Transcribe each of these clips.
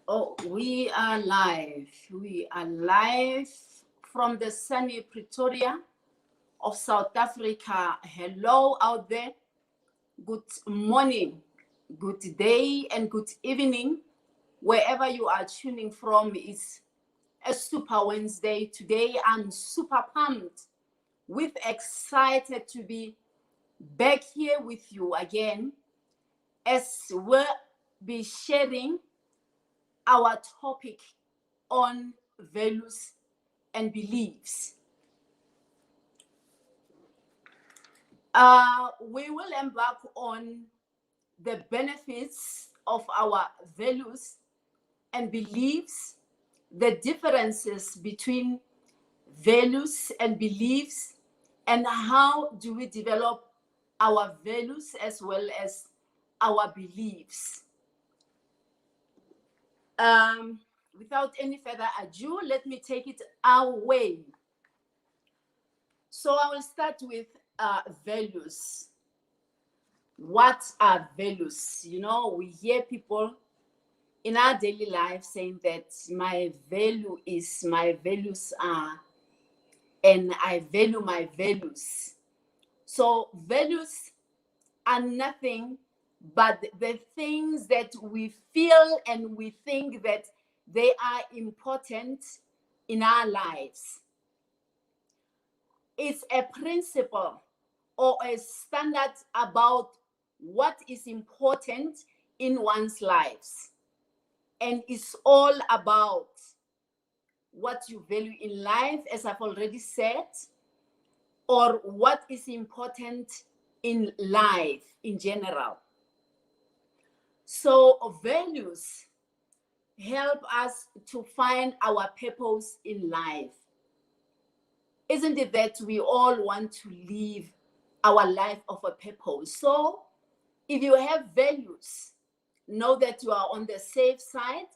Oh, we are live. We are live from the sunny Pretoria of South Africa. Hello out there. Good morning, good day, and good evening. Wherever you are tuning from, it's a Super Wednesday. Today, I'm super pumped, with excited to be back here with you again as we'll be sharing our topic on values and beliefs. We will embark on the benefits of our values and beliefs, the differences between values and beliefs, and how do we develop our values as well as our beliefs. Without any further ado, let me take it away. So I will start with values. What are values? You know, we hear people in our daily life saying that my values are, and I value my values. So values are nothing but the things that we feel and we think that they are important in our lives. It's a principle or a standard about what is important in one's lives. And it's all about what you value in life, as I've already said, or what is important in life in general. So values help us to find our purpose in life. Isn't it that we all want to live our life of a purpose? So if you have values, know that you are on the safe side,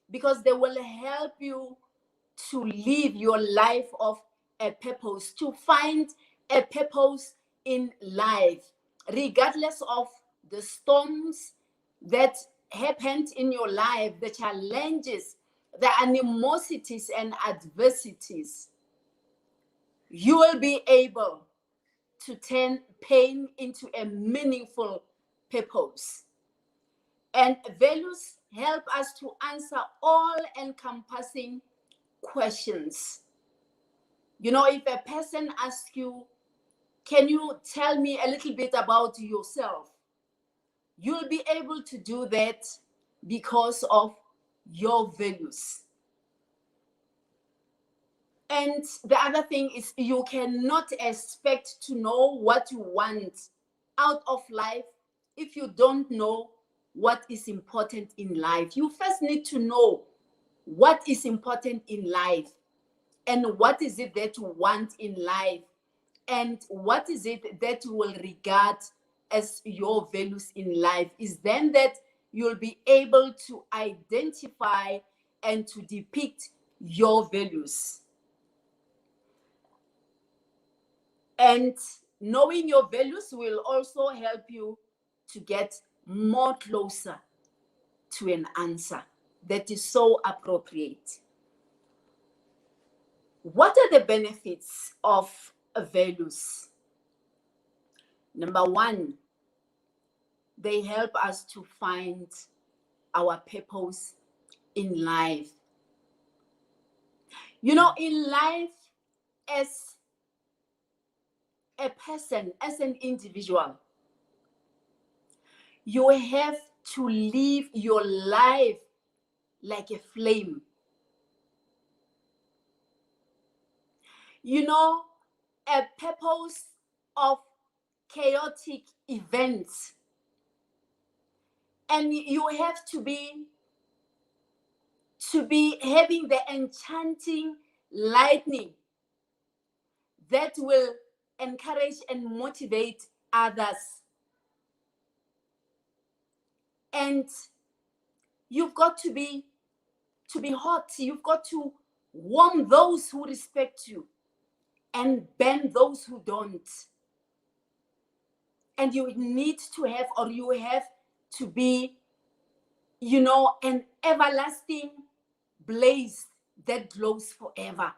because they will help you to live your life of a purpose, to find a purpose in life, regardless of the storms that happened in your life, the challenges, the animosities and adversities. You will be able to turn pain into a meaningful purpose. And values help us to answer all-encompassing questions. You know, if a person asks you, can you tell me a little bit about yourself? You'll be able to do that because of your values. And the other thing is, you cannot expect to know what you want out of life if you don't know what is important in life. You first need to know what is important in life, and what is it that you want in life, and what is it that you will regard as your values in life. Is then that you'll be able to identify and to depict your values. And knowing your values will also help you to get more closer to an answer that is so appropriate. What are the benefits of values? Number one, they help us to find our purpose in life. You know, in life, as a person, as an individual, you have to live your life like a flame. You know, a purpose of chaotic events. And you have to be having the enchanting lightning that will encourage and motivate others. And you've got to be hot. You've got to warm those who respect you and bend those who don't. And you need to have, or you have to be an everlasting blaze that glows forever.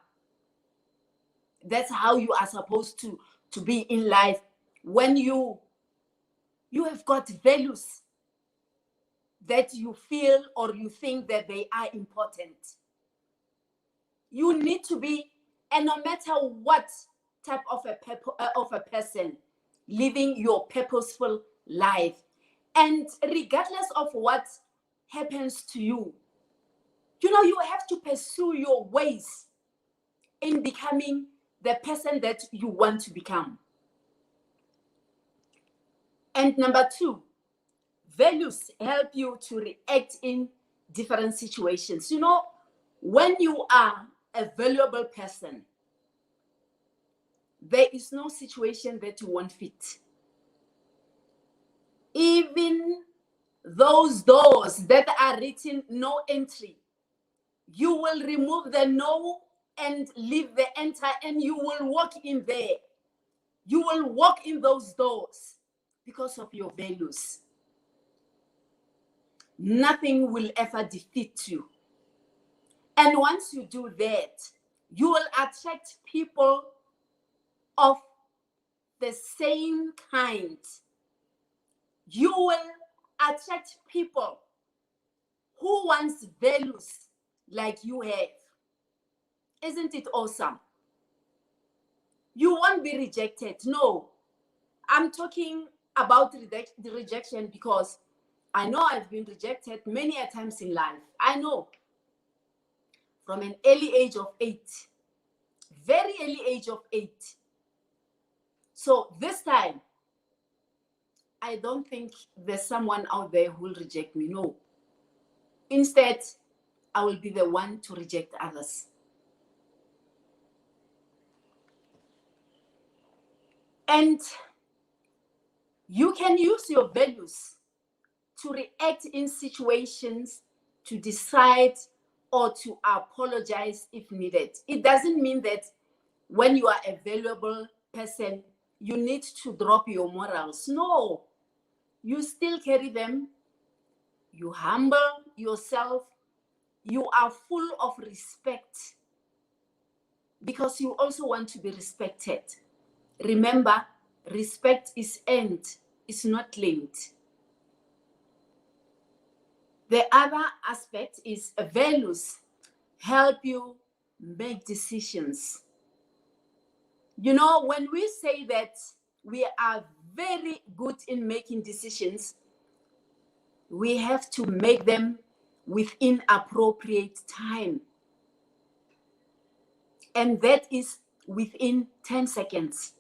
That's how you are supposed to be in life. When you have got values that you feel or you think that they are important. You need to be, and no matter what type of a person, living your purposeful life. And regardless of what happens to you, you have to pursue your ways in becoming the person that you want to become. And number 2, values help you to react in different situations. When you are a valuable person, there is no situation that you won't fit. Even those doors that are written no entry, you will remove the no and leave the enter, and you will walk in there. You will walk in those doors because of your values. Nothing will ever defeat you. And once you do that, you will attract people of the same kind. You will attract people who wants values like you have. Isn't it awesome? You won't be rejected. No, I'm talking about the rejection because I know I've been rejected many a times in life. I know. From an early age of 8. Very early age of 8. So this time, I don't think there's someone out there who will reject me. No. Instead, I will be the one to reject others. And you can use your values to react in situations, to decide, or to apologize if needed. It doesn't mean that when you are a valuable person, you need to drop your morals. No, you still carry them. You humble yourself. You are full of respect because you also want to be respected. Remember, respect is earned, it's not claimed. The other aspect is values help you make decisions. When we say that we are very good in making decisions, we have to make them within appropriate time. And that is within 10 seconds.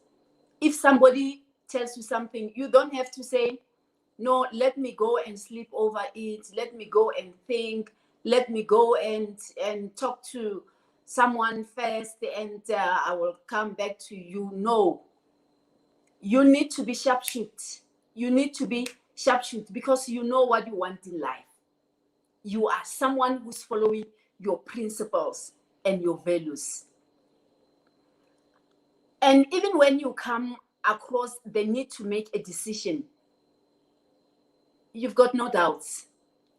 If somebody tells you something, you don't have to say, no, let me go and sleep over it. Let me go and think. Let me go and talk to someone first, and I will come back to you. No. You need to be sharpshoot. You need to be sharpshoot because you know what you want in life. You are someone who's following your principles and your values. And even when you come across the need to make a decision, you've got no doubts.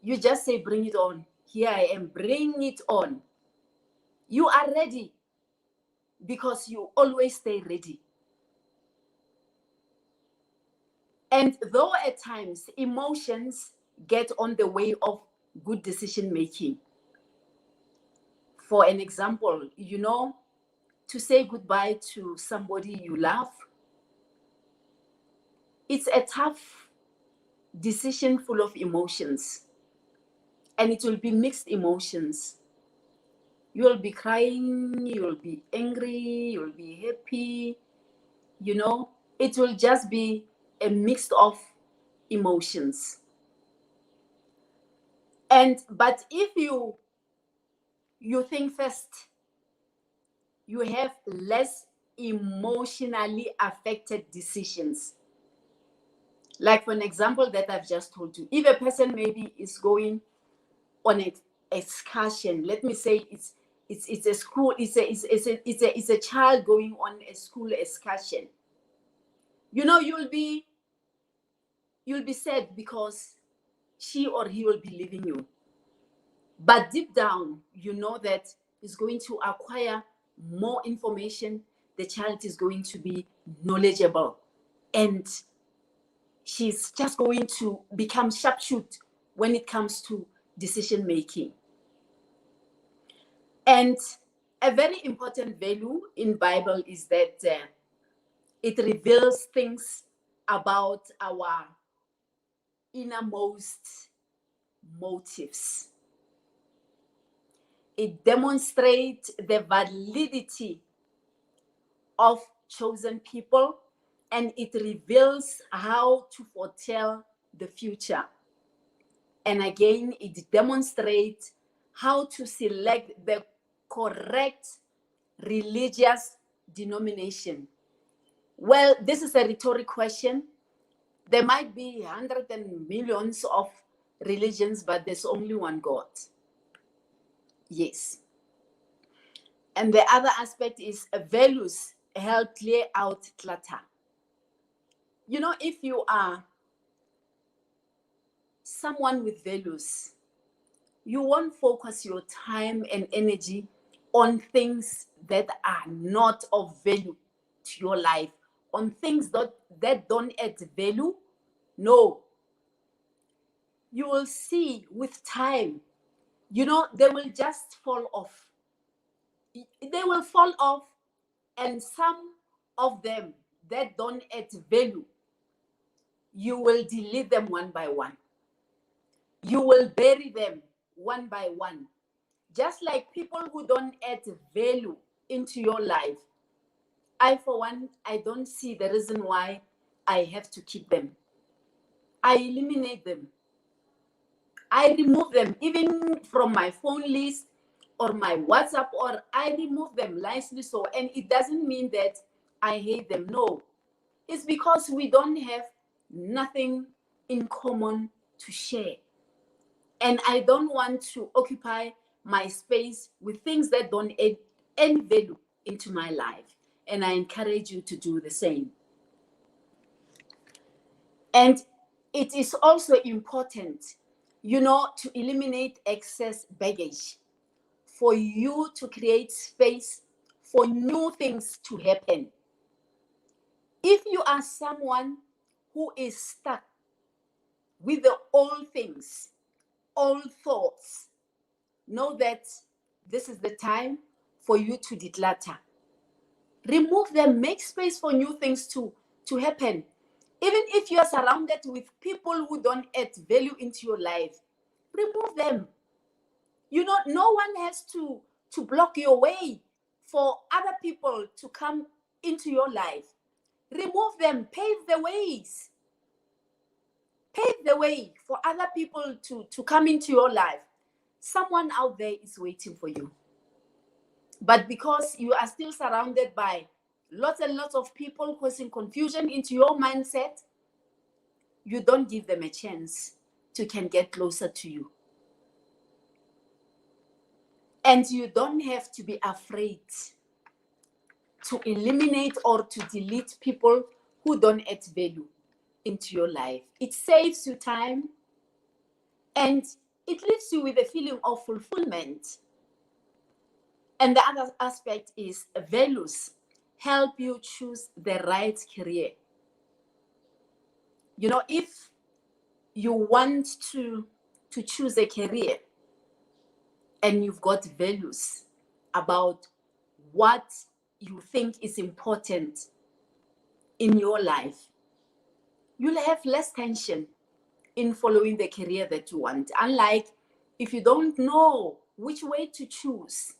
You just say, bring it on. Here I am, bring it on. You are ready because you always stay ready. And though at times emotions get on the way of good decision making. For an example, to say goodbye to somebody you love, it's a tough decision full of emotions. And it will be mixed emotions. You will be crying, you will be angry, you will be happy. It will just be a mix of emotions. But if you think first, you have less emotionally affected decisions. Like for an example that I've just told you, if a person maybe is going on an excursion, let me say it's a school, it's a child going on a school excursion. You'll be sad because she or he will be leaving you. But deep down, you know that he's going to acquire more information. The child is going to be knowledgeable, and she's just going to become sharpshoot when it comes to decision making. And a very important value in Bible is that it reveals things about our innermost motives. It demonstrates the validity of chosen people, and it reveals how to foretell the future. And again, it demonstrates how to select the correct religious denomination. Well, this is a rhetoric question. There might be hundreds and millions of religions, but there's only one God. Yes. And the other aspect is values help clear out clutter. You know, if you are someone with values, you won't focus your time and energy on things that are not of value to your life, on things that don't add value. No. You will see with time, you know, they will just fall off. They will fall off, and some of them that don't add value, you will delete them one by one. You will bury them one by one. Just like people who don't add value into your life, I, for one, I don't see the reason why I have to keep them. I eliminate them. I remove them, even from my phone list or my WhatsApp, or I remove them nicely so. And it doesn't mean that I hate them. No, it's because we don't have nothing in common to share. And I don't want to occupy my space with things that don't add any value into my life. And I encourage you to do the same. And it is also important, you know, to eliminate excess baggage for you to create space for new things to happen. If you are someone who is stuck with the old things, old thoughts, know that this is the time for you to declutter. Remove them, make space for new things to happen. Even if you are surrounded with people who don't add value into your life, remove them. You know, no one has to block your way for other people to come into your life. Remove them, pave the ways. Pave the way for other people to come into your life. Someone out there is waiting for you. But because you are still surrounded by lots and lots of people causing confusion into your mindset, you don't give them a chance to can get closer to you. And you don't have to be afraid to eliminate or to delete people who don't add value into your life. It saves you time, and it leaves you with a feeling of fulfillment. And the other aspect is values help you choose the right career. You know, if you want to choose a career and you've got values about what you think is important in your life, you'll have less tension in following the career that you want. Unlike if you don't know which way to choose,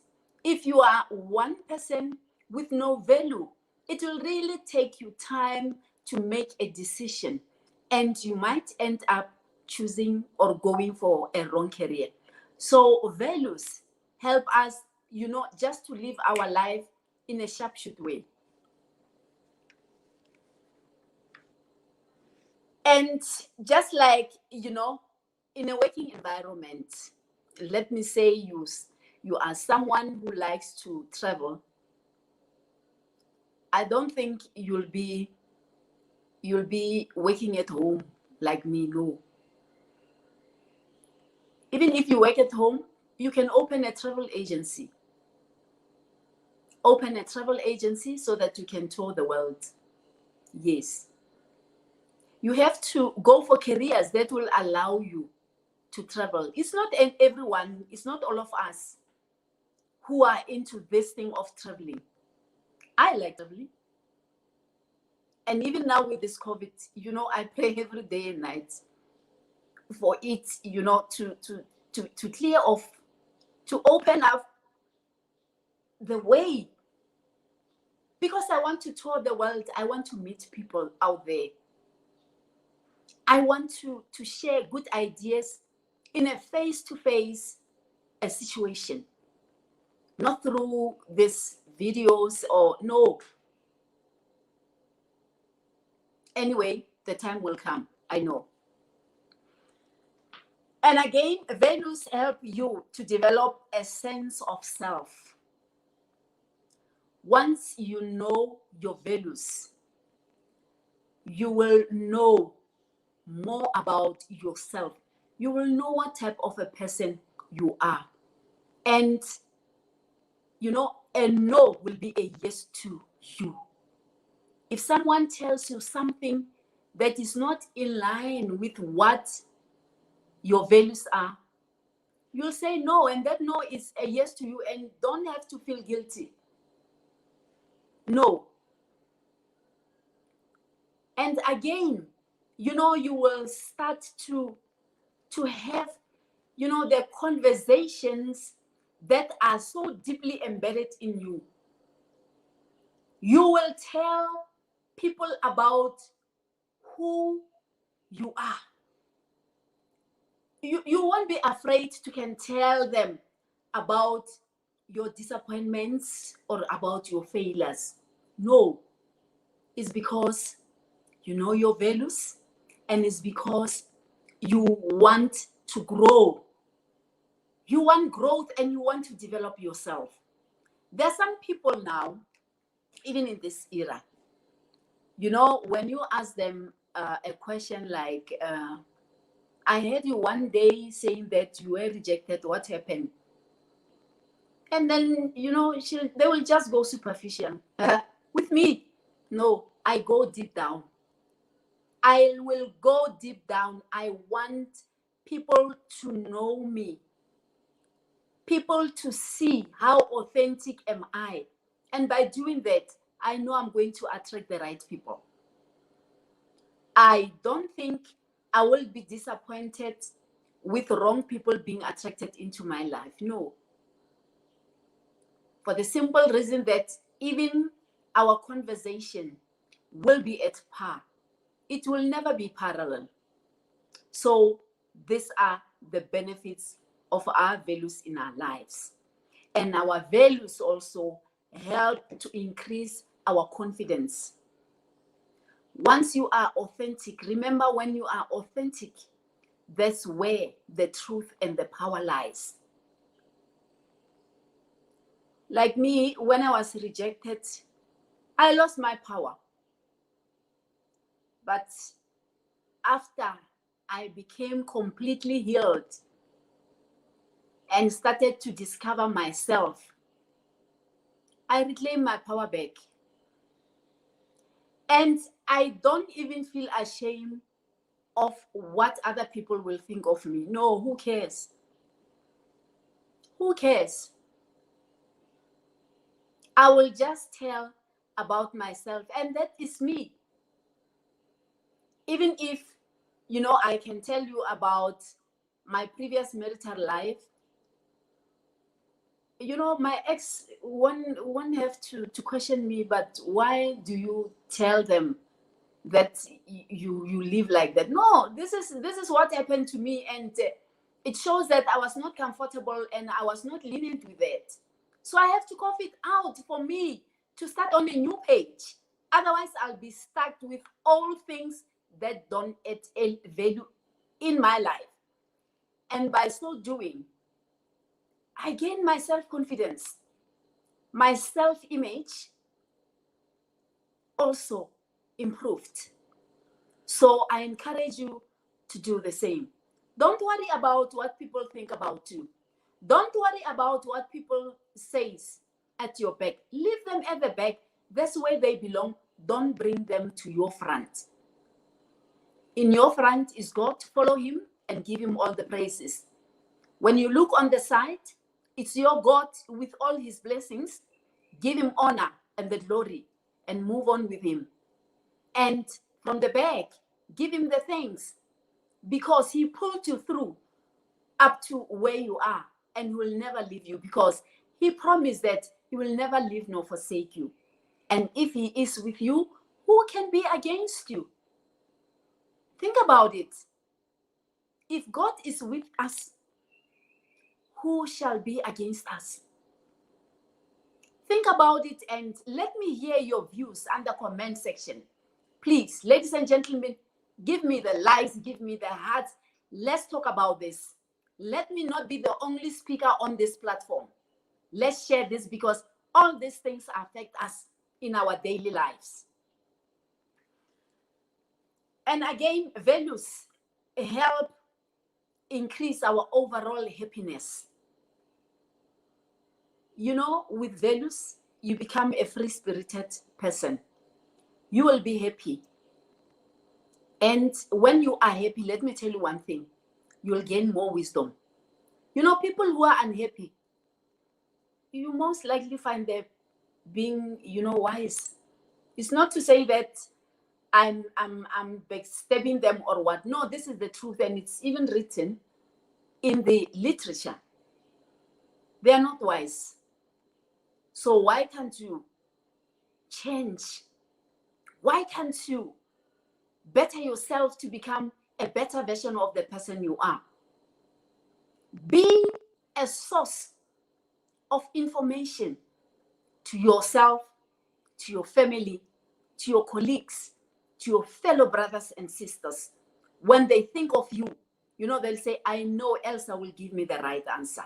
if you are one person with no value, it will really take you time to make a decision, and you might end up choosing or going for a wrong career. So values help us, you know, just to live our life in a sharpshoot way. And just like, you know, in a working environment, let me say you are someone who likes to travel. I don't think you'll be working at home like me. No. Even if you work at home, you can open a travel agency. Open a travel agency so that you can tour the world. Yes. You have to go for careers that will allow you to travel. It's not everyone, it's not all of us who are into this thing of traveling. I like traveling. And even now with this COVID, I pray every day and night for it, to clear off, to open up the way. Because I want to tour the world. I want to meet people out there. I want to share good ideas in a face-to-face situation. Not through these videos or no. Anyway, the time will come, I know. And again, values help you to develop a sense of self. Once you know your values, you will know more about yourself. You will know what type of a person you are. And, a no will be a yes to you. If someone tells you something that is not in line with what your values are, you'll say no, and that no is a yes to you, and don't have to feel guilty. No. And again, you will start to have, the conversations that are so deeply embedded in you. You will tell people about who you are. You won't be afraid to can tell them about your disappointments or about your failures. No, it's because you know your values, and it's because you want to grow. You want growth and you want to develop yourself. There are some people now, even in this era, when you ask them a question like, I heard you one day saying that you were rejected, what happened? And then, they will just go superficial. With me, no, I go deep down. I will go deep down. I want people to know me. People to see how authentic am I. And by doing that, I know I'm going to attract the right people. I don't think I will be disappointed with wrong people being attracted into my life. No. For the simple reason that even our conversation will be at par. It will never be parallel. So these are the benefits of our values in our lives. And our values also help to increase our confidence. Once you are authentic, remember, when you are authentic, that's where the truth and the power lies. Like me, when I was rejected, I lost my power. But after I became completely healed and started to discover myself, I reclaimed my power back. And I don't even feel ashamed of what other people will think of me. No, who cares? Who cares? I will just tell about myself, and that is me. Even if, I can tell you about my previous marital life, my ex won't have to question me, but why do you tell them that you live like that? No, this is what happened to me, and it shows that I was not comfortable and I was not lenient with it. So I have to cough it out for me to start on a new page. Otherwise, I'll be stuck with all things that don't add value in my life. And by so doing, I gain my self-confidence. My self-image also improved. So I encourage you to do the same. Don't worry about what people think about you. Don't worry about what people say at your back. Leave them at the back. That's where they belong. Don't bring them to your front. In your front is God. Follow him and give him all the praises. When you look on the side, it's your God with all his blessings. Give him honor and the glory and move on with him. And from the back, give him the thanks because he pulled you through up to where you are and he will never leave you because he promised that he will never leave nor forsake you. And if he is with you, who can be against you? Think about it. If God is with us, who shall be against us? Think about it and let me hear your views under comment section. Please, ladies and gentlemen, give me the likes, give me the hearts. Let's talk about this. Let me not be the only speaker on this platform. Let's share this because all these things affect us in our daily lives. And again, values help increase our overall happiness. You know, with values, you become a free-spirited person. You will be happy. And when you are happy, let me tell you one thing, you will gain more wisdom. You know, people who are unhappy, you most likely find them being, wise. It's not to say that I'm backstabbing them or what. No, this is the truth, and it's even written in the literature. They are not wise. So why can't you change? Why can't you better yourself to become a better version of the person you are? Be a source of information to yourself, to your family, to your colleagues, to your fellow brothers and sisters. When they think of you, they'll say, I know Elsa will give me the right answer.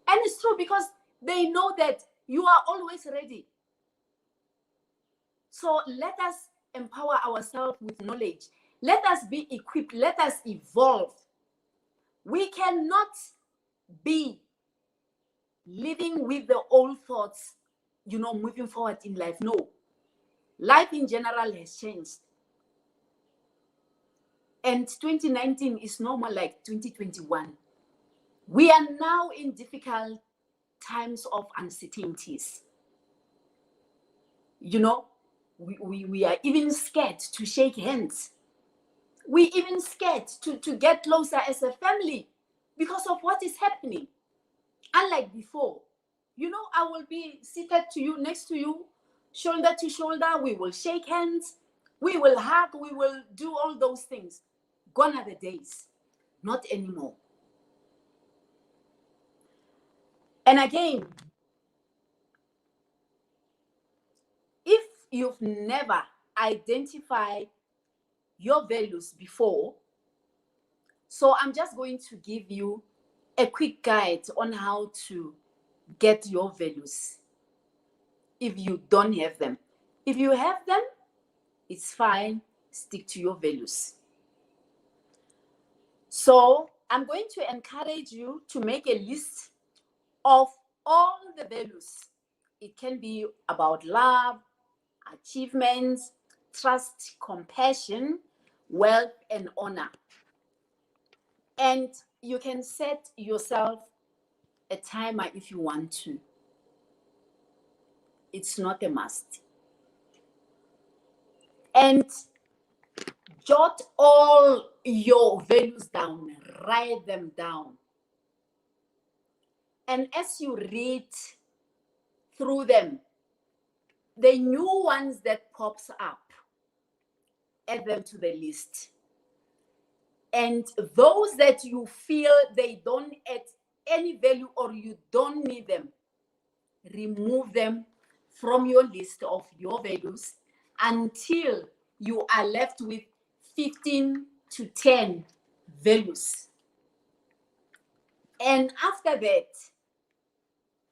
And it's true because they know that you are always ready. So let us empower ourselves with knowledge. Let us be equipped. Let us evolve. We cannot be living with the old thoughts, moving forward in life. No. Life in general has changed. And 2019 is no more like 2021. We are now in difficult times of uncertainties. We are even scared to shake hands. We even scared to get closer as a family because of what is happening. Unlike before, I will be seated to you, next to you, shoulder to shoulder. We will shake hands. We will hug. We will do all those things. Gone are the days. Not anymore. And again, if you've never identified your values before, so I'm just going to give you a quick guide on how to get your values if you don't have them. If you have them, it's fine. Stick to your values. So I'm going to encourage you to make a list of all the values. It can be about love, achievements, trust, compassion, wealth, and honor. And you can set yourself a timer if you want to. It's not a must. And jot all your values down, write them down. And as you read through them, the new ones that pops up, add them to the list. And those that you feel they don't add any value or you don't need them, remove them from your list of your values until you are left with 15 to 10 values. And after that,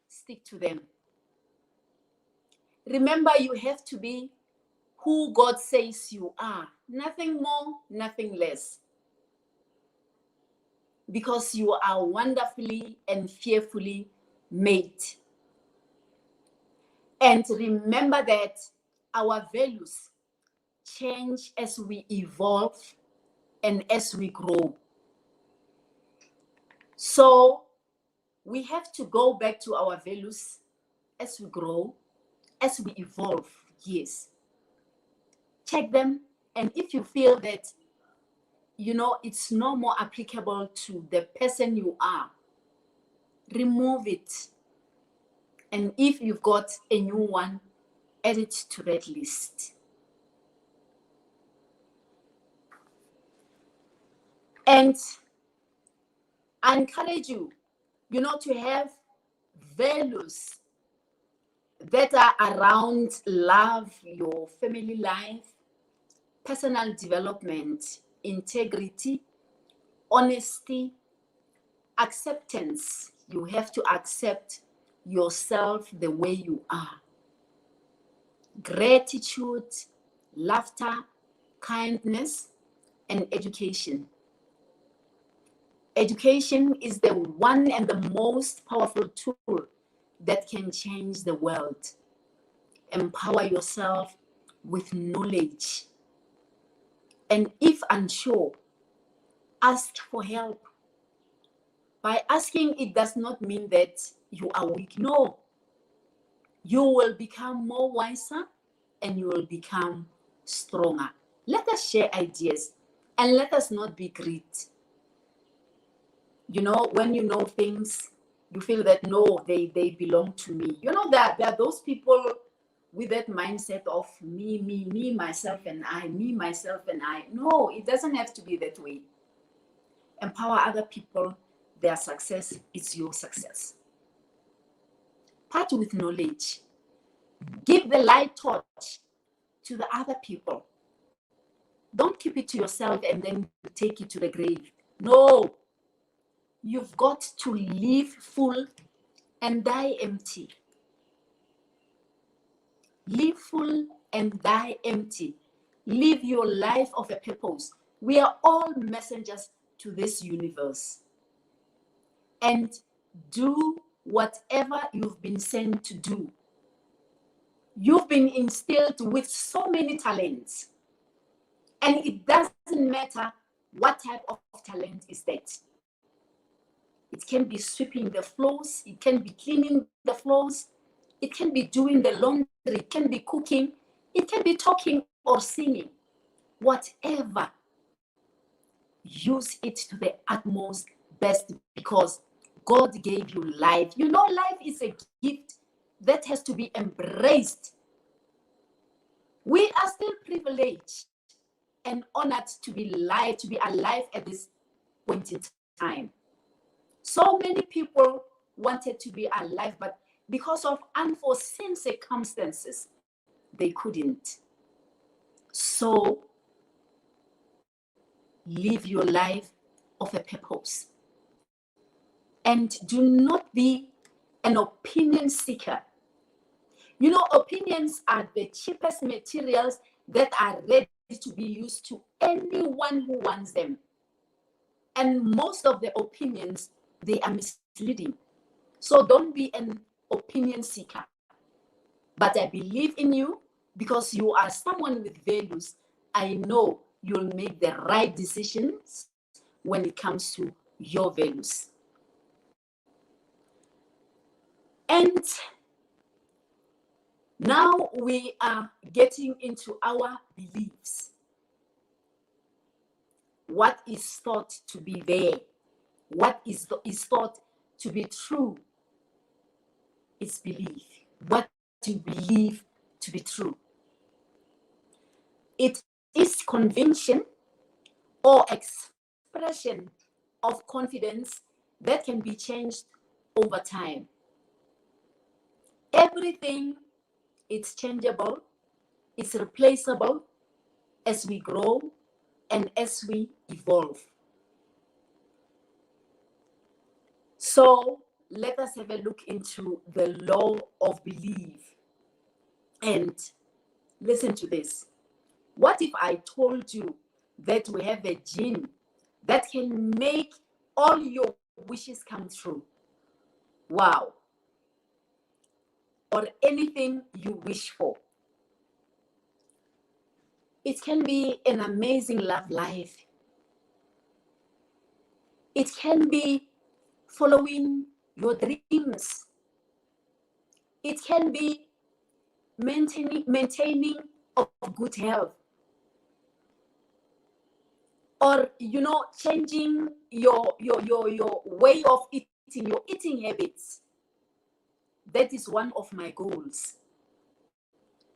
stick to them. Remember, you have to be who God says you are. Nothing more, nothing less. because you are wonderfully and fearfully made. And remember that our values change as we evolve and as we grow. So we have to go back to our values as we grow, as we evolve. Yes. Check them. And if you feel that, it's no more applicable to the person you are, remove it. And if you've got a new one, add it to that list. And I encourage you, to have values that are around love, your family life, personal development, integrity, honesty, acceptance. You have to accept yourself the way you are. Gratitude, laughter, kindness, and education. Education is the one and the most powerful tool that can change the world. Empower yourself with knowledge. And if unsure, ask for help. By asking, it does not mean that you are weak. No. You will become more wiser and you will become stronger. Let us share ideas and let us not be greedy. When you know things, you feel that no, they belong to me. That there are those people with that mindset of me, myself, and I, me, myself, and I. No, it doesn't have to be that way. Empower other people. Their success is your success. Part with knowledge. Give the light torch to the other people. Don't keep it to yourself and then take it to the grave. No. You've got to live full and die empty. Live full and die empty. Live your life of a purpose. We are all messengers to this universe. And do whatever you've been sent to do. You've been instilled with so many talents. And it doesn't matter what type of talent is that. It can be sweeping the floors. It can be cleaning the floors. It can be doing the laundry. It can be cooking. It can be talking or singing. Whatever. Use it to the utmost best because God gave you life. Life is a gift that has to be embraced. We are still privileged and honored to be alive at this point in time. So many people wanted to be alive, but because of unforeseen circumstances, they couldn't. So, live your life of a purpose. And do not be an opinion seeker. Opinions are the cheapest materials that are ready to be used to anyone who wants them. And most of the opinions, they are misleading. So don't be an opinion seeker. But I believe in you because you are someone with values. I know you'll make the right decisions when it comes to your values. And now we are getting into our beliefs. What is thought to be there? What is thought to be true? It's belief. What you believe to be true. It is conviction or expression of confidence that can be changed over time. Everything is changeable, it's replaceable as we grow and as we evolve. So let us have a look into the law of belief. And listen to this. What if I told you that we have a gene that can make all your wishes come true. Wow. Or anything you wish for. It can be an amazing love life. It can be following your dreams. It can be maintaining of good health. Or, changing your way of eating, your eating habits. That is one of my goals.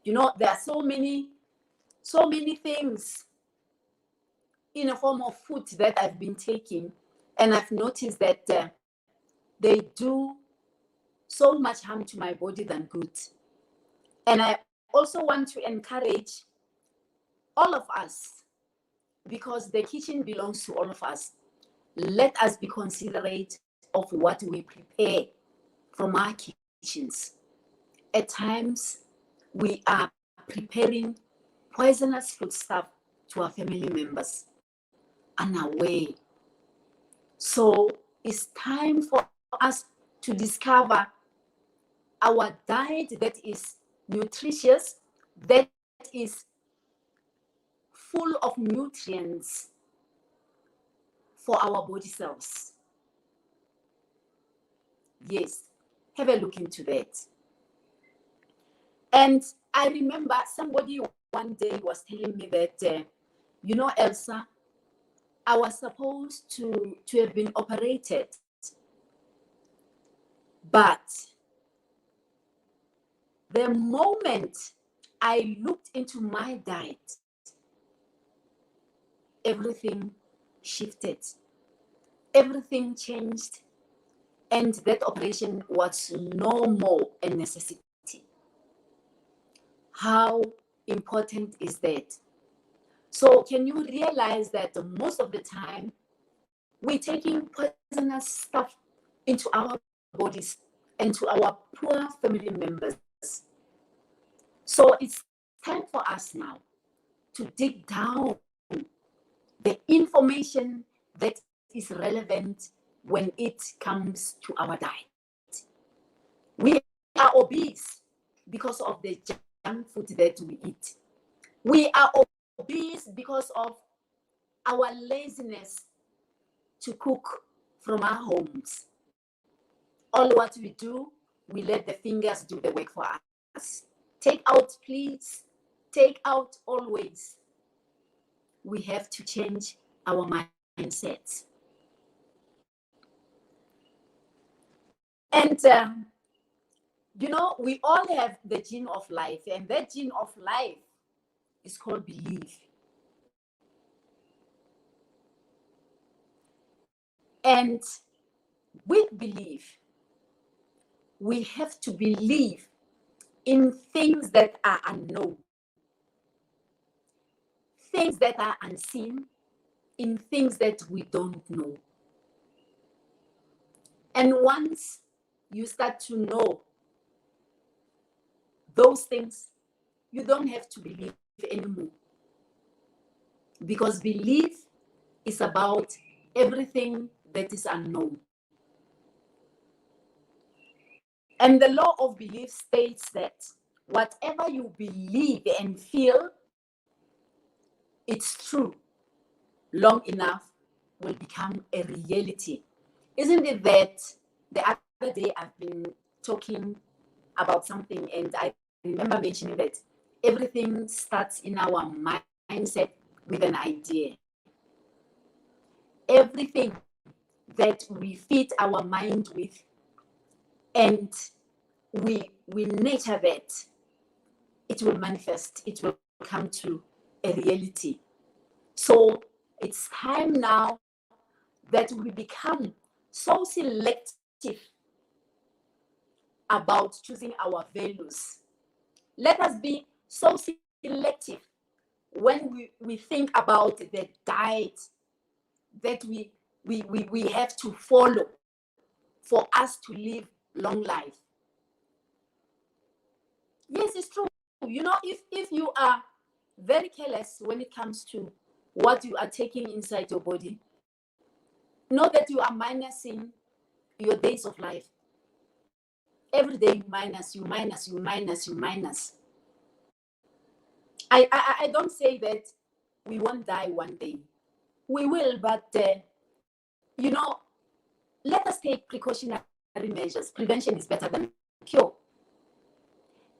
There are so many things in a form of food that I've been taking, and I've noticed that they do so much harm to my body than good. And I also want to encourage all of us, because the kitchen belongs to all of us. Let us be considerate of what we prepare from our kitchens. At times, we are preparing poisonous foodstuff to our family members unaware. So it's time for us to discover our diet that is nutritious, that is full of nutrients for our body cells. Yes, have a look into that. And I remember somebody one day was telling me that, Elsa, I was supposed to have been operated, but the moment I looked into my diet, everything shifted, everything changed, and that operation was no more a necessity. How important is that? So can you realize that most of the time we're taking poisonous stuff into our bodies and to our poor family members? So it's time for us now to dig down the information that is relevant when it comes to our diet. We are obese because of the junk food that we eat. We are obese because of our laziness to cook from our homes. All what we do, we let the fingers do the work for us. Take out, please. Take out always. We have to change our mindsets. And, we all have the gene of life, and that gene of life is called belief. And with belief, we have to believe in things that are unknown, things that are unseen, in things that we don't know. And once you start to know those things, you don't have to believe anymore. Because belief is about everything that is unknown. And the law of belief states that whatever you believe and feel, it's true, long enough will become a reality. Isn't it that the other day I've been talking about something, and I remember mentioning that everything starts in our mindset with an idea. Everything that we feed our mind with, and we nurture that, it will manifest, it will come to a reality. So it's time now that we become so selective about choosing our values. Let us be so selective when we think about the diet that we have to follow for us to live long life. Yes, it's true. If you are very careless when it comes to what you are taking inside your body, know that you are minusing your days of life. Every day you minus, you minus, you minus, you minus. I don't say that we won't die one day. We will, but you know, let us take precautionary measures. Prevention is better than cure.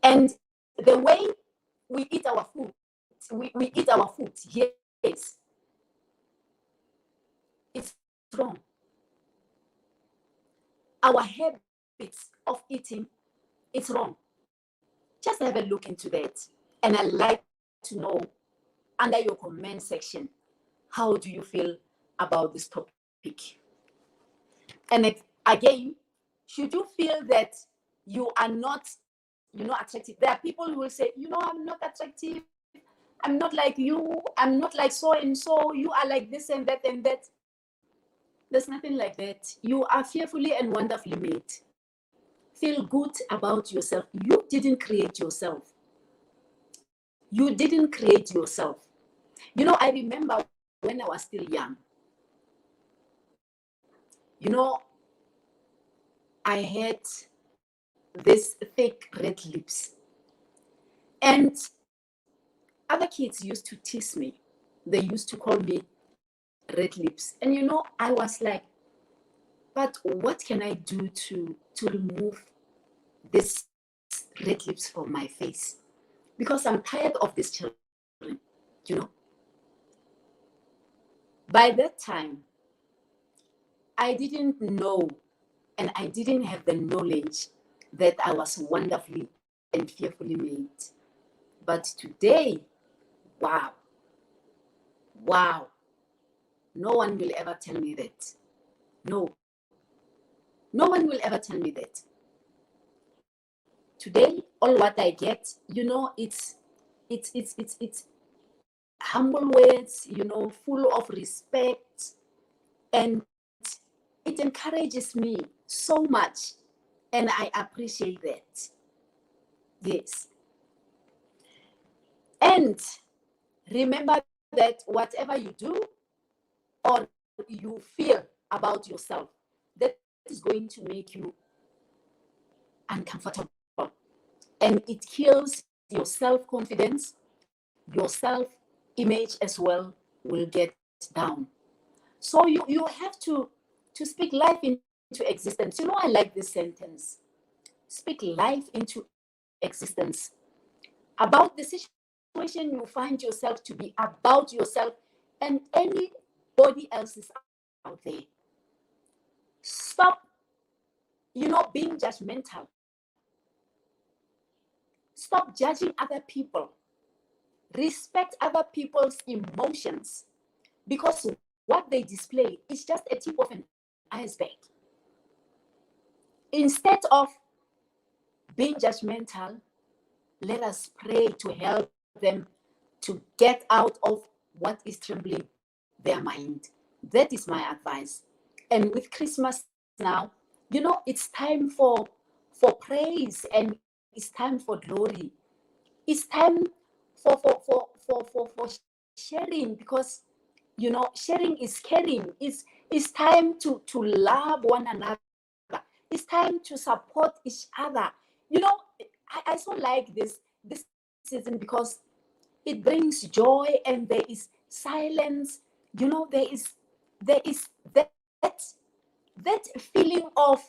And the way we eat our food, we eat our food, yes, it's wrong. Our habits of eating, it's wrong. Just have a look into that. And I'd like to know under your comment section, how do you feel about this topic? And again, should you feel that you are not, attractive, there are people who will say, I'm not attractive, I'm not like you, I'm not like so and so, you are like this and that and that. There's nothing like that. You are fearfully and wonderfully made. Feel good about yourself. You didn't create yourself. You didn't create yourself. I remember when I was still young, I had this thick red lips. And other kids used to tease me. They used to call me red lips. And I was like, but what can I do to remove this red lips from my face? Because I'm tired of these children. By that time, I didn't know and I didn't have the knowledge that I was wonderfully and fearfully made. But today, wow, no one will ever tell me that. No one will ever tell me that. Today, all what I get, it's humble words, full of respect, and it encourages me so much, and I appreciate that. Yes. And remember that whatever you do or you feel about yourself, that is going to make you uncomfortable. And it kills your self-confidence, your self-image as well will get down. So you have to speak life into existence. I like this sentence. Speak life into existence. About the situation you find yourself to be, about yourself and anybody else is out there. Stop, being judgmental. Stop judging other people. Respect other people's emotions, because what they display is just a tip of an iceberg. Instead of being judgmental, let us pray to help them to get out of what is troubling their mind. That is my advice. And with Christmas now, it's time for praise, and it's time for glory. It's time for sharing, because sharing is caring. It's time to love one another. It's time to support each other. I so like this season because it brings joy, and there is silence. There is that feeling of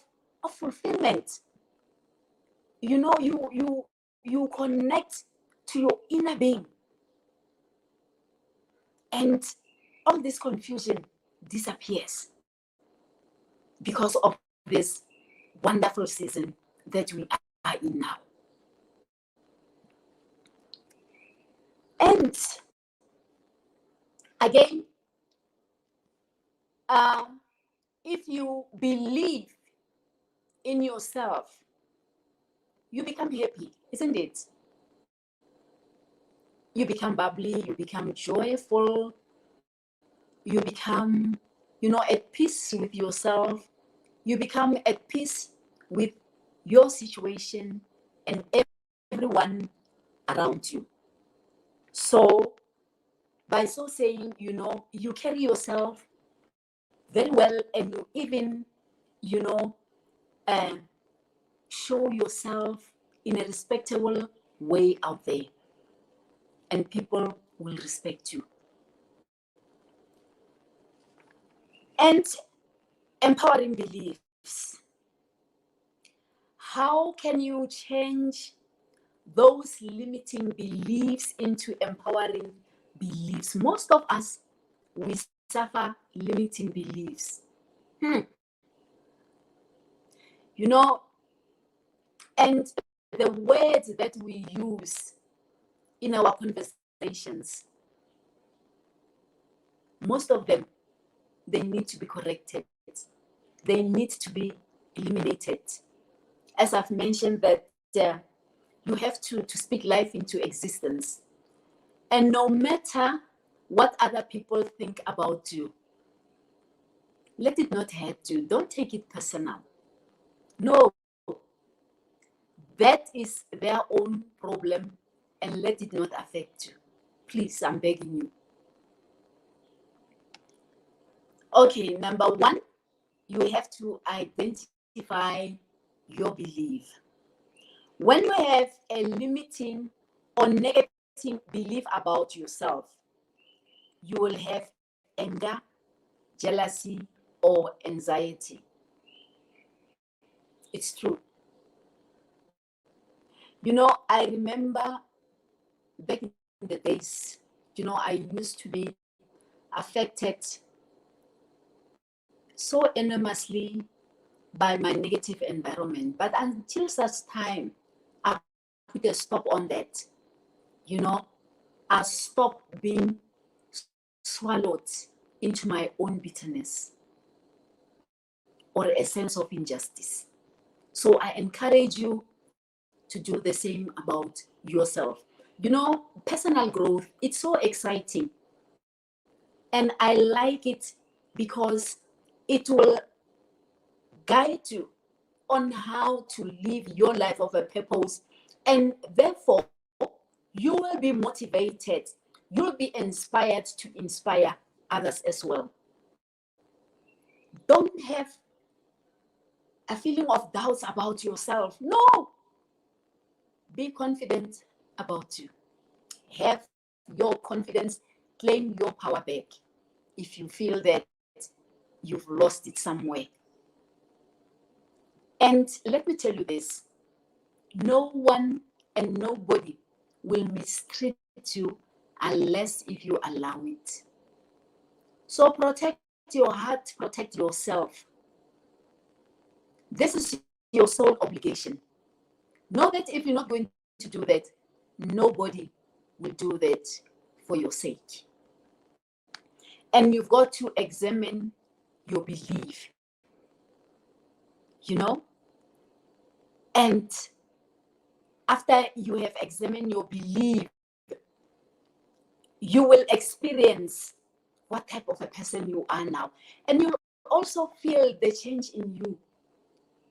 fulfillment. You connect to your inner being, and all this confusion disappears because of this wonderful season that we are in now. And again, if you believe in yourself, you become happy, isn't it? You become bubbly, you become joyful, you become, at peace with yourself, you become at peace with your situation and everyone around you. So, by so saying, you carry yourself very well, and you even, you know, show yourself in a respectable way out there, and people will respect you. And empowering beliefs. How can you change those limiting beliefs into empowering beliefs? Most of us, we suffer limiting beliefs. You know, and the words that we use in our conversations, most of them, they need to be corrected. They need to be eliminated. As I've mentioned, that you have to speak life into existence. And no matter what other people think about you, let it not hurt you. Don't take it personal. No, that is their own problem, and let it not affect you. Please, I'm begging you. Okay, number one, you have to identify your belief. When you have a limiting or negative belief about yourself, you will have anger, jealousy, or anxiety. It's true. You know, I remember back in the days, you know, I used to be affected so enormously by my negative environment. But until such time, I put a stop on that. You know, I stopped being swallowed into my own bitterness or a sense of injustice. So I encourage you to do the same about yourself. You know, personal growth, it's so exciting. And I like it because it will guide you on how to live your life of a purpose. And therefore, you will be motivated. You'll be inspired to inspire others as well. Don't have a feeling of doubts about yourself. No. Be confident about you. Have your confidence. Claim your power back if you feel that you've lost it somewhere. And let me tell you this, no one and nobody will mistreat you unless if you allow it. So protect your heart, protect yourself. This is your sole obligation. Know that if you're not going to do that, nobody will do that for your sake. And you've got to examine your belief, you know? And after you have examined your belief, you will experience what type of a person you are now. And you'll also feel the change in you.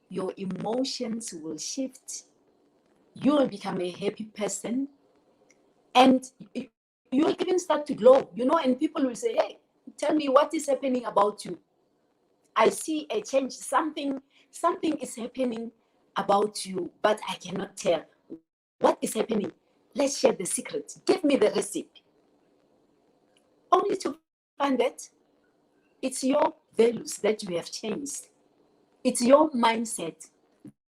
Your emotions will shift. You will become a happy person. And you will even start to glow, you know, and people will say, hey, tell me what is happening about you. I see a change. Something is happening about you, but I cannot tell. What is happening? Let's share the secret. Give me the recipe. Only to find that it's your values that you have changed. It's your mindset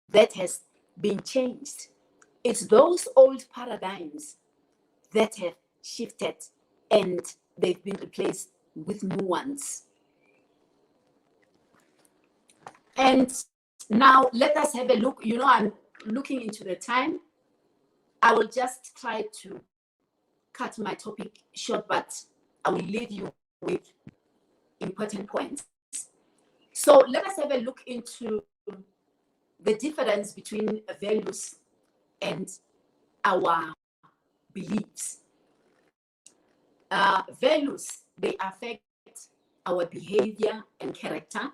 that has been changed. It's those old paradigms that have shifted and they've been replaced with new ones. And now let us have a look. You know, I'm looking into the time. I will just try to cut my topic short, but I will leave you with important points. So let us have a look into the difference between values and our beliefs. Values, they affect our behavior and character,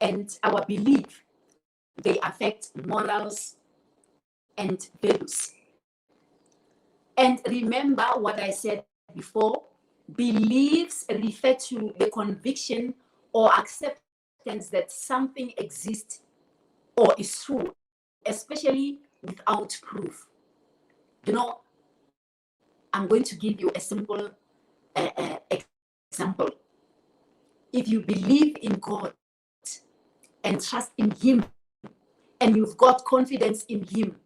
and our belief, they affect morals and values. And remember what I said before, beliefs refer to the conviction or acceptance that something exists or is true, especially without proof. You know, I'm going to give you a simple example. If you believe in God and trust in Him, and you've got confidence in Him,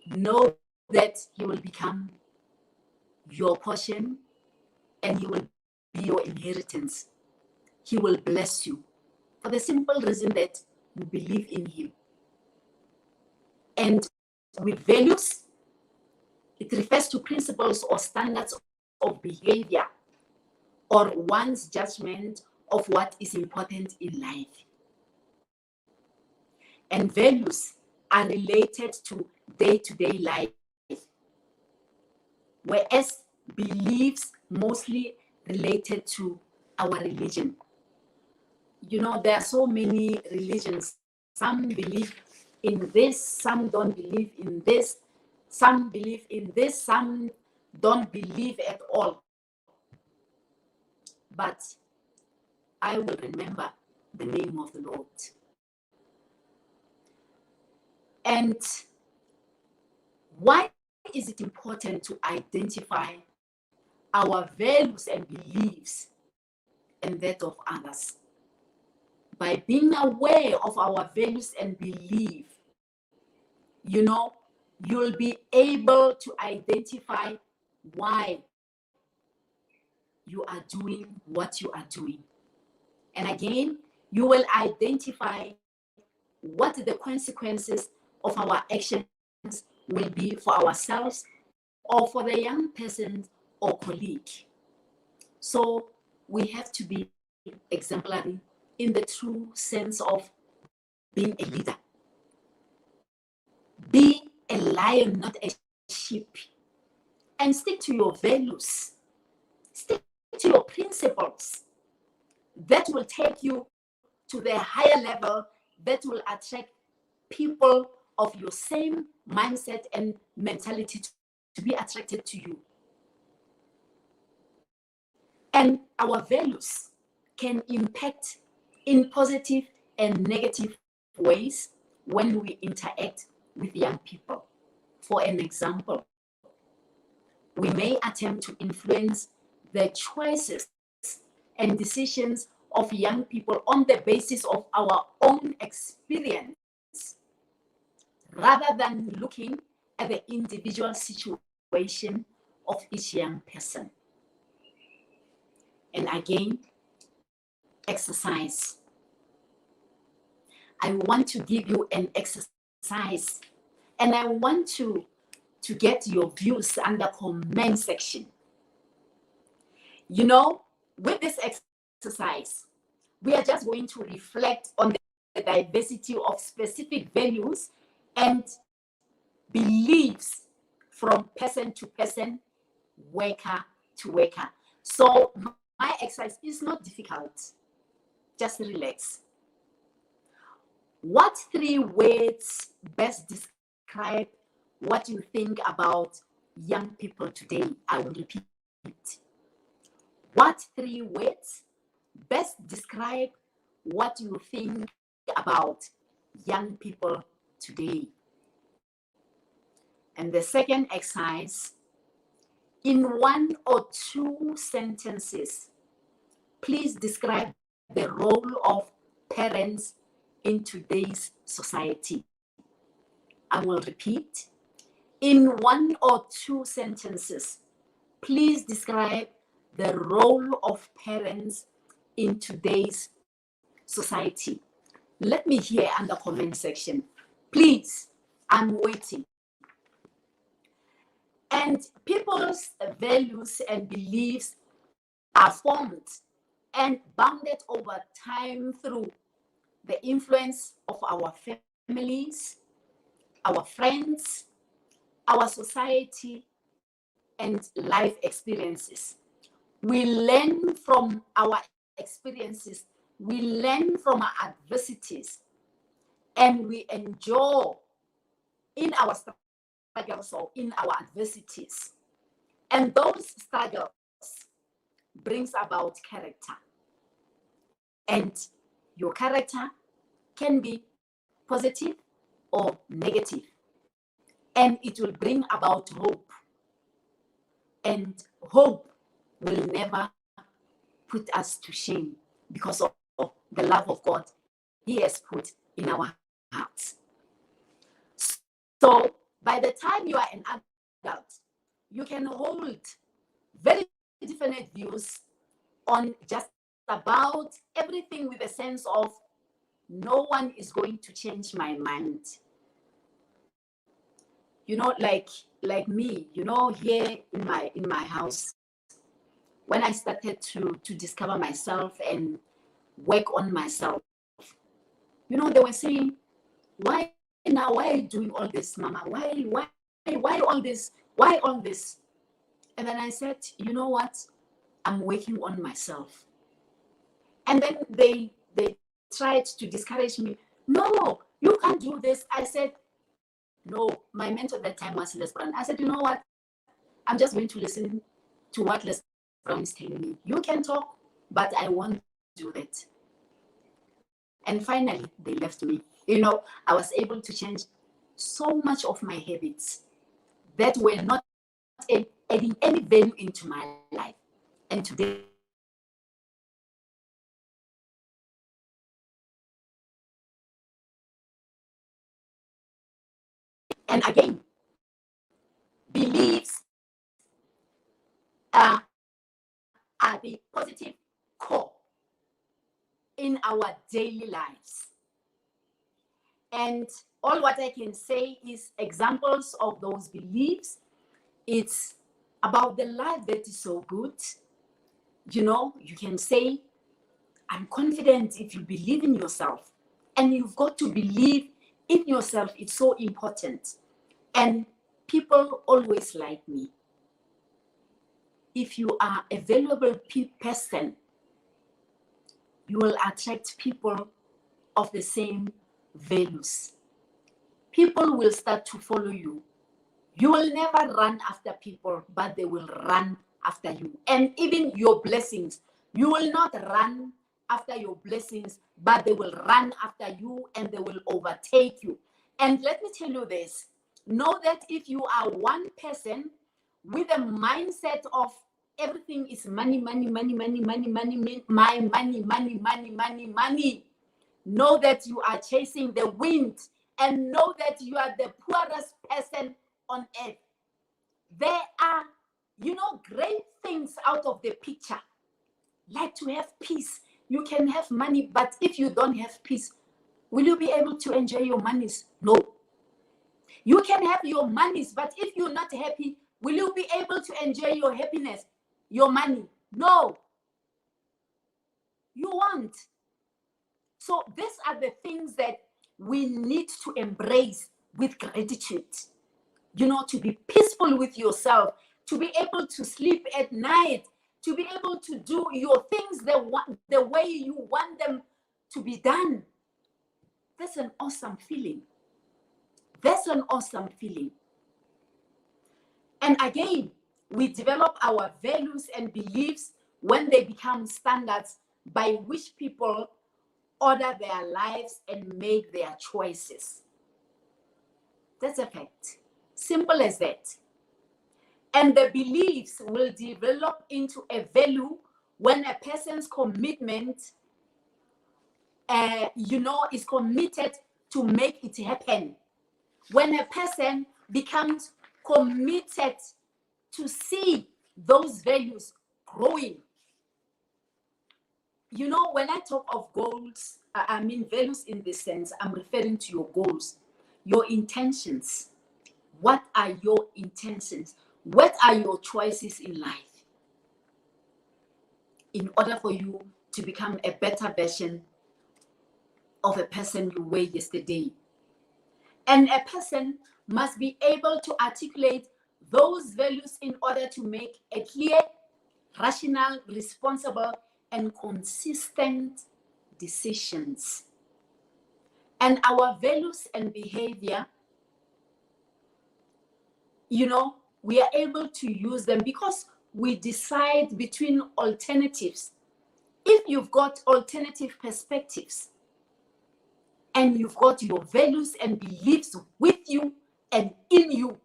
know that He will become your portion and He will be your inheritance. He will bless you for the simple reason that you believe in Him. And with values, it refers to principles or standards of behavior or one's judgment of what is important in life. And values are related to day-to-day life, whereas beliefs mostly related to our religion. You know, there are so many religions. Some believe in this, some don't believe in this, some believe in this, some don't believe at all. But I will remember the name of the Lord. And why is it important to identify our values and beliefs and that of others? By being aware of our values and beliefs, you know, you'll be able to identify why you are doing what you are doing. And again, you will identify what the consequences of our actions will be for ourselves or for the young person or colleague. So we have to be exemplary in the true sense of being a leader. Be a lion, not a sheep. And stick to your values. Stick to your principles. That will take you to the higher level, that will attract people of your same mindset and mentality to be attracted to you. And our values can impact in positive and negative ways when we interact with young people. For an example, we may attempt to influence the choices and decisions of young people on the basis of our own experience, rather than looking at the individual situation of each young person. And again, exercise. I want to give you an exercise, and I want to get your views under comment section. You know, with this exercise, we are just going to reflect on the diversity of specific values and beliefs from person to person, worker to worker. So my exercise is not difficult. Just relax. What 3 words best describe what you think about young people today? I will repeat. What 3 words best describe what you think about young people today? And the second exercise, in 1 or 2 sentences, please describe the role of parents in today's society. I will repeat. In 1 or 2 sentences, please describe the role of parents in today's society. Let me hear in the comment section. Please, I'm waiting. And people's values and beliefs are formed and bounded over time through the influence of our families, our friends, our society, and life experiences. We learn from our experiences, we learn from our adversities, and we endure in our struggles or in our adversities. And those struggles brings about character. And your character can be positive or negative, and it will bring about hope. And hope will never put us to shame because of the love of God He has put in our hearts. So by the time you are an adult, you can hold very different views on just about everything, with a sense of no one is going to change my mind. You know, like me, you know, here in my house, when I started to discover myself and work on myself, you know, they were saying, why now? Why are you doing all this, Mama? Why all this? Why all this? And then I said, you know what? I'm working on myself. And then they tried to discourage me. No, you can't do this. I said, no. My mentor at that time was Les Brown. I said, you know what? I'm just going to listen to what Les Brown is telling me. You can talk, but I won't do that. And finally, they left me. You know, I was able to change so much of my habits that were not adding any value into my life. And today, and again, beliefs are the positive core in our daily lives. And all what I can say is examples of those beliefs. It's about the life that is so good. You know, you can say, I'm confident. If you believe in yourself, and you've got to believe in yourself, it's so important. And people always like me. If you are a valuable person, you will attract people of the same values. People will start to follow you. You will never run after people, but they will run after you. And even your blessings, you will not run after your blessings, but they will run after you and they will overtake you. And let me tell you this, know that if you are one person with a mindset of everything is money, money, money, money, money, money, my money, money, money, money, money, know that you are chasing the wind, and know that you are the poorest person on earth. There are, you know, great things out of the picture, like to have peace. You can have money, but if you don't have peace, will you be able to enjoy your monies? No. You can have your monies, but if you're not happy, will you be able to enjoy your happiness, your money? No. You won't. So these are the things that we need to embrace with gratitude. You know, to be peaceful with yourself, to be able to sleep at night, to be able to do your things the way you want them to be done. That's an awesome feeling. That's an awesome feeling. And again, we develop our values and beliefs when they become standards by which people order their lives and make their choices. That's a fact. Simple as that. And the beliefs will develop into a value when a person's commitment, is committed to make it happen. When a person becomes committed to see those values growing. You know, when I talk of goals, I mean values in this sense, I'm referring to your goals, your intentions. What are your intentions? What are your choices in life? In order for you to become a better version of a person you were yesterday. And a person must be able to articulate those values in order to make a clear, rational, responsible, and consistent decisions. And our values and behavior, you know, we are able to use them because we decide between alternatives If you've got alternative perspectives and you've got your values and beliefs with you and in you,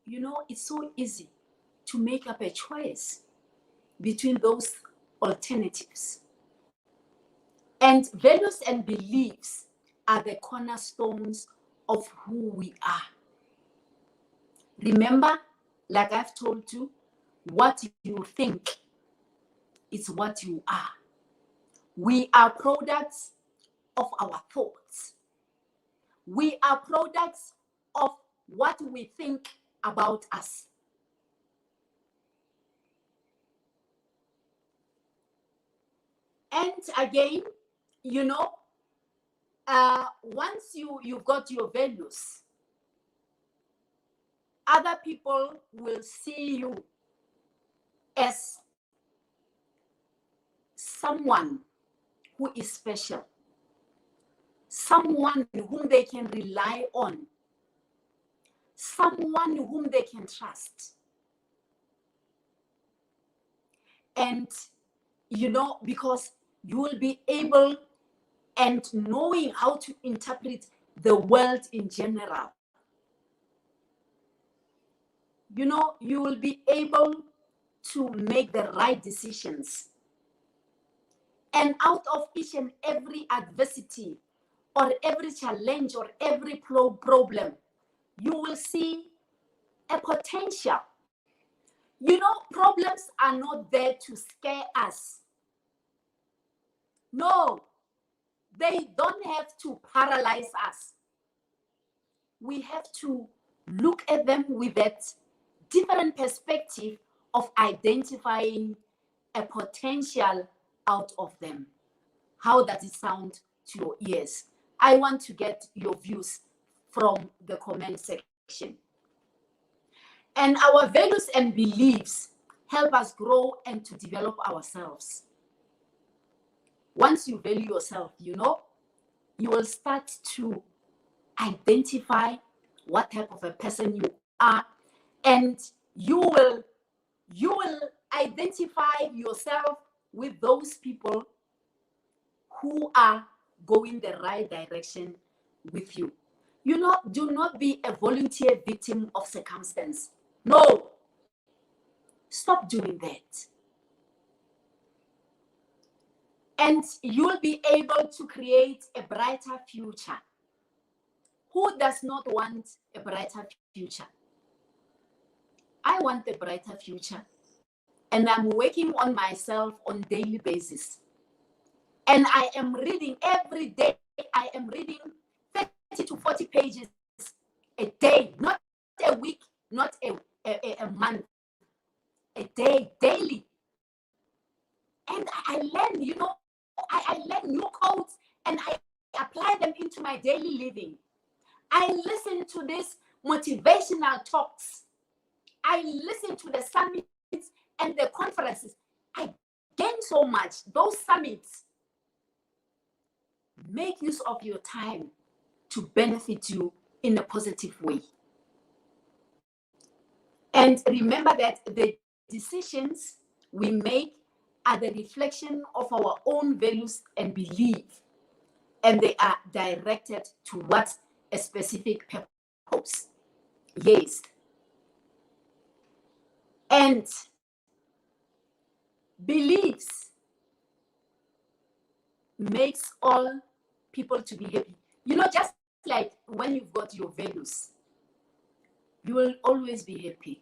you know, it's so easy to make up a choice between those alternatives. And values and beliefs are the cornerstones of who we are. Remember, like I've told you, what you think is what you are. We are products of our thoughts. We are products of what we think about us. And again, you know, once you've got your values, other people will see you as someone who is special, someone whom they can rely on, someone whom they can trust. And, you know, because you will be able and knowing how to interpret the world in general. You know, you will be able to make the right decisions. And out of each and every adversity or every challenge or every problem, you will see a potential. You know, problems are not there to scare us. No, they don't have to paralyze us. We have to look at them with that different perspective of identifying a potential out of them. How does it sound to your ears? I want to get your views from the comment section. And our values and beliefs help us grow and to develop ourselves. Once you value yourself, you know, you will start to identify what type of a person you are, and you will identify yourself with those people who are going the right direction with you. You know, do not be a volunteer victim of circumstance. No, stop doing that. And you'll be able to create a brighter future. Who does not want a brighter future? I want a brighter future. And I'm working on myself on a daily basis. And I am reading every day. I am reading 30 to 40 pages a day, not a week, not a month, a day, daily. And I learn, you know, I learn new codes and I apply them into my daily living. I listen to these motivational talks. I listen to the summits and the conferences. I gain so much. Those summits, make use of your time to benefit you in a positive way. And remember that the decisions we make are the reflection of our own values and beliefs, and they are directed towards a specific purpose. Yes. And beliefs makes all people to be happy. You know, just like when you've got your values, you will always be happy.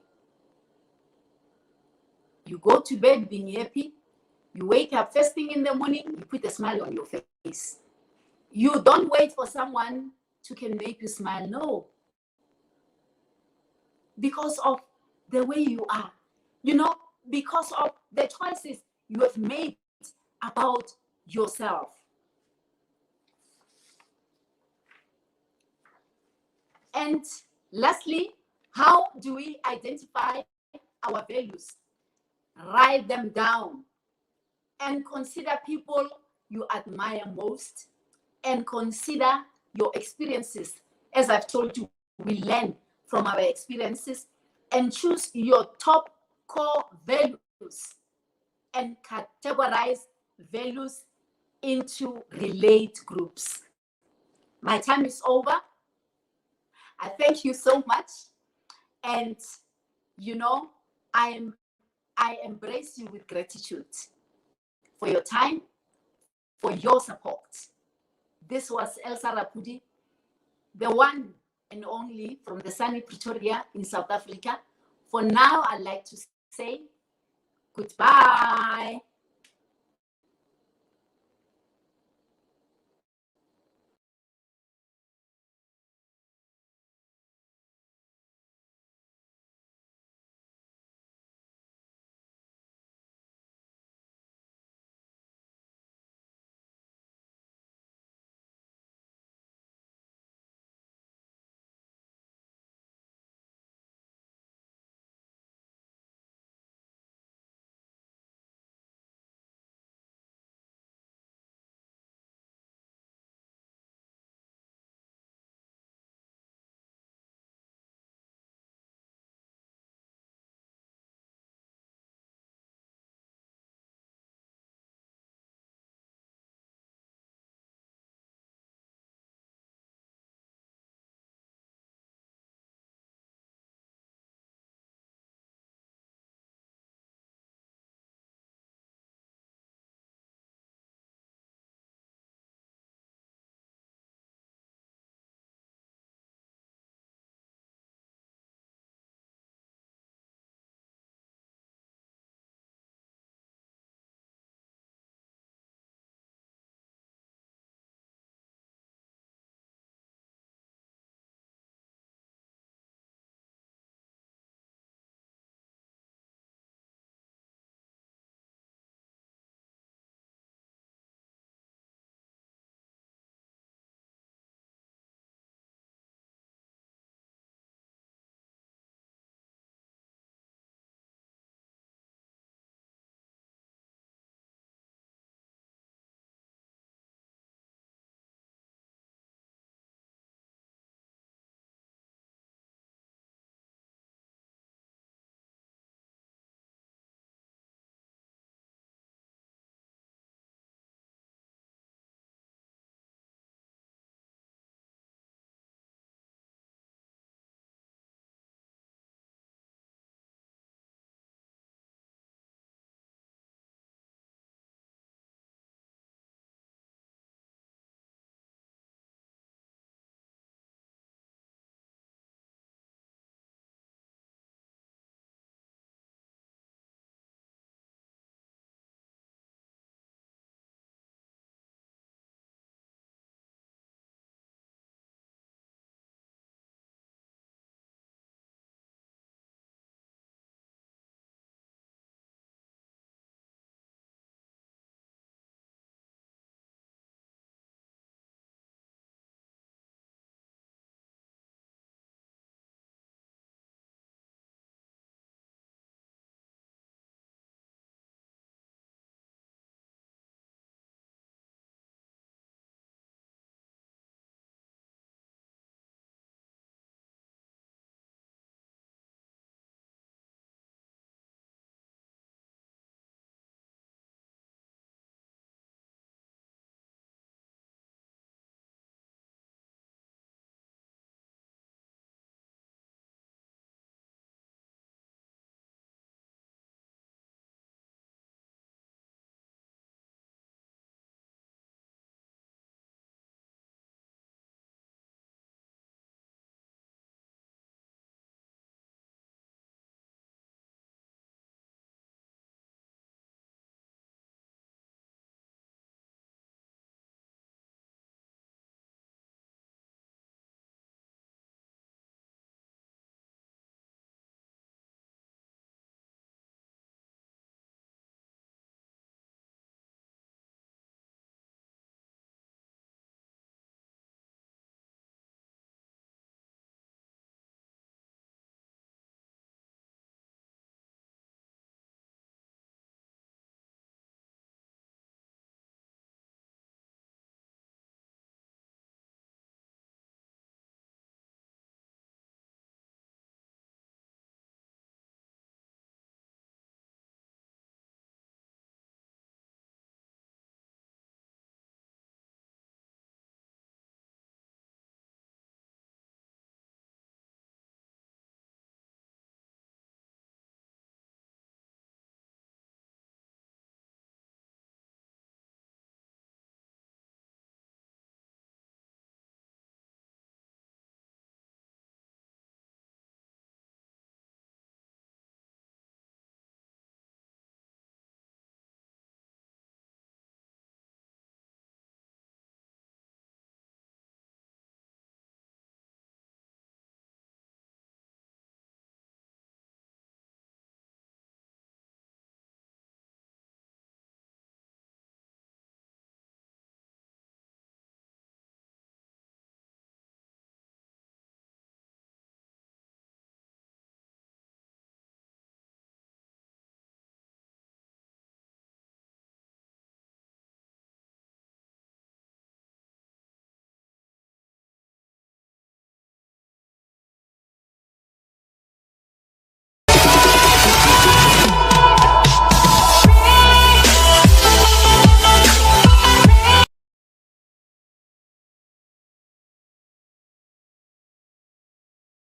You go to bed being happy. You wake up first thing in the morning, you put a smile on your face. You don't wait for someone to can make you smile. No. Because of the way you are. You know, because of the choices you have made about yourself. And lastly, how do we identify our values? Write them down and consider people you admire most, and consider your experiences. As I've told you, we learn from our experiences, and choose your top core values and categorize values into relate groups. My time is over. I thank you so much. And, you know, I embrace you with gratitude for your time, for your support. This was Elsa Rapudi, the one and only from the sunny Pretoria in South Africa. For now, I'd like to say goodbye.